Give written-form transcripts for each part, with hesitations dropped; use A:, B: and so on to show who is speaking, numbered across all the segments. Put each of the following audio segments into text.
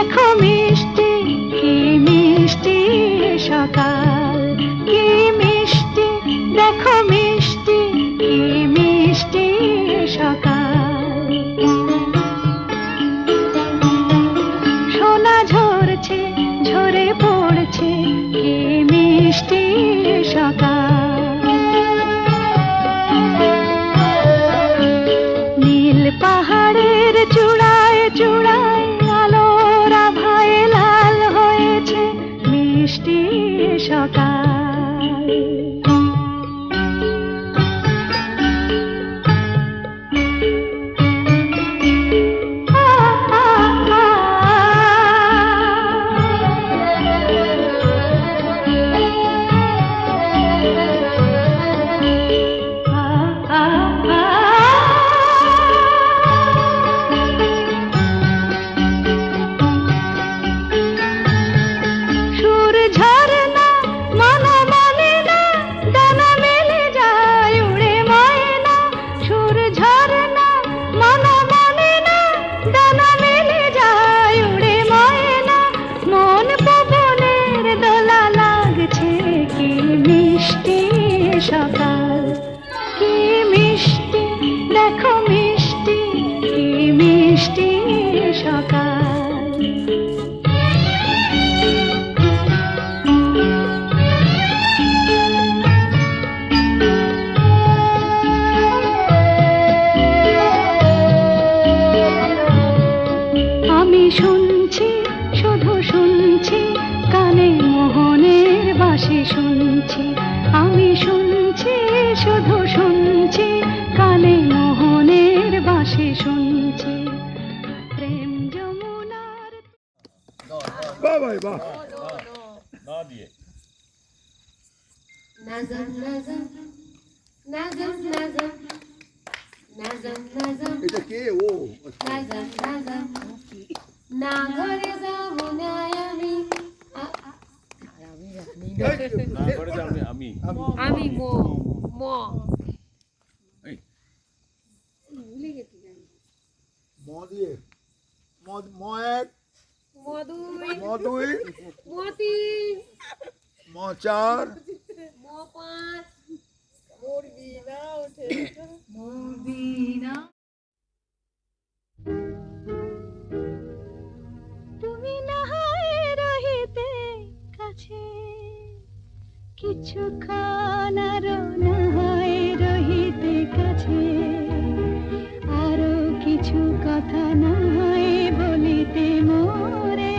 A: দেখো মিষ্টি কি মিষ্টি সকাল, কি মিষ্টি দেখো মিষ্টি কি মিষ্টি সকাল। সোনা ঝরছে ঝরে পড়ছে কি মিষ্টি সকাল। নীল পাহাড়ের চূড়ায় চূড়ায় আলোর আভায় লাল হয়েছে মিষ্টি সকাল। সকাল কি মিষ্টি দেখো মিষ্টি কি মিষ্টি সকাল। আমি শুনছি শুধু শুনছি কানে মোহনের বাঁশি শুনছি। আমি শুনছি শুধু শুনছি কানে মোহনের বাঁশি শুনছি। প্রেম যমুনার
B: বাহ ভাই বাহ।
C: নাজম নাজম নাজম নাজম নাজম নাজম
B: এটা কে ও?
C: নাজম নাজম না ঘরে যাবো না আমি আমি মো মো ভুলে গেছি
B: ম দিয়ে ম এক
C: মধুই
B: দুই
C: মতি
B: ম চার
C: মো পাঁচ
A: তুমি না হয় রহিতে কাছে কিছুক্ষণ আরো না হয় রহিতে কাছে, আরো কিছু কথা না হয় বলিতে মোরে।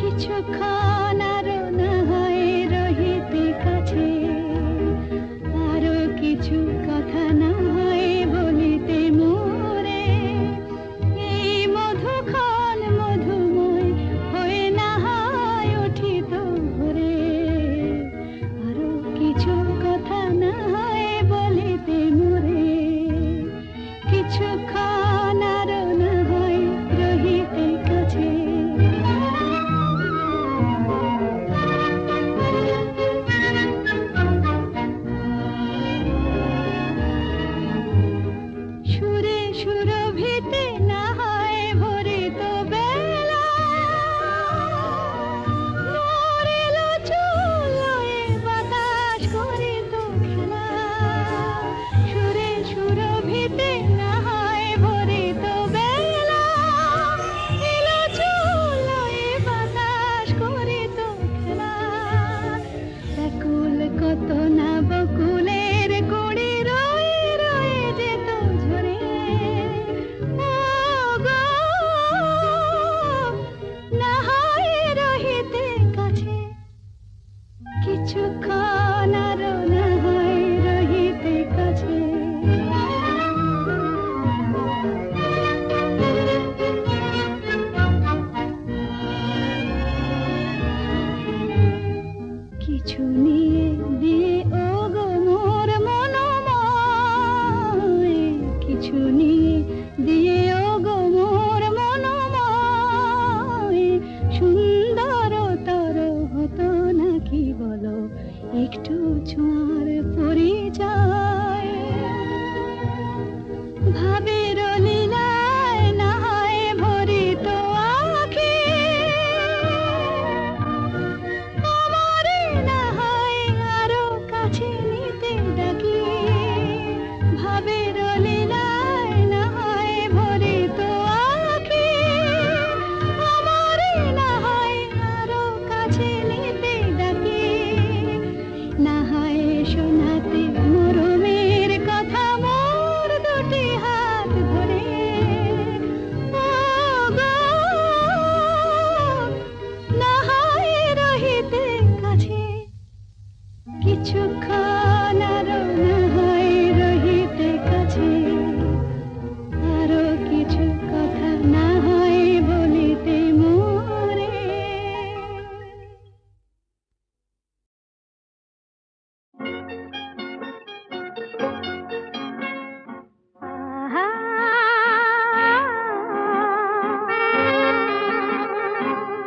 A: কিছুক্ষণ আরো না হয় রহিতে কাছে, আরো কিছু কথা না হয় বলিতে মোরে। এই মধুক্ষণ মধুময় হয়ে না হয় উঠিত ভোরে, আরো কিছু কথা না হয় বলিতে মোরে। কিছুক্ষণ আরো না হয়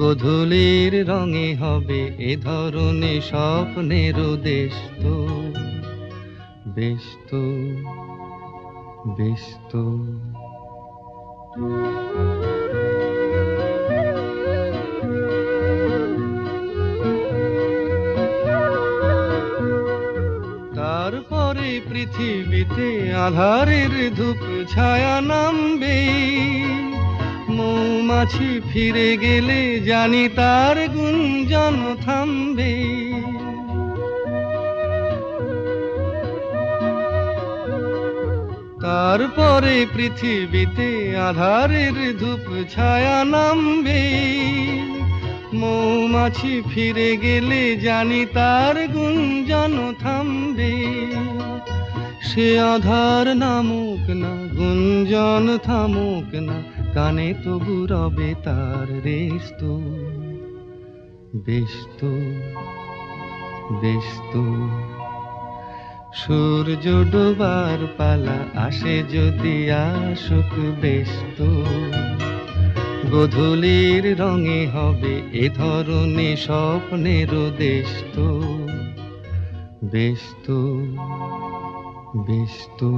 D: গধূলির রঙে হবে এ ধরনের স্বপ্নের দেশ তো, বেশ তো, বেশ তো। তারপরে পৃথিবীতে আধারের ধূপ ছায়া নামবে, মৌমাছি ফিরে গেলে জানি তার গুঞ্জন থামবে। তারপরে পৃথিবীতে আধারের ধূপ ছায়া নামবে, মৌমাছি ফিরে গেলে জানি তার গুঞ্জন থামবে। সে আধার নামুক না, গুঞ্জন থামুক না, কানে তবু রবে তার রেশ তো, বেশ তো, বেশ তো। সূর্য ডোবার পালা আসে যদি আসুক, বেশ তো। গধূলির রঙে হবে এ ধরনের স্বপ্নের দেশ তো, বেশ তো, বেশ তো।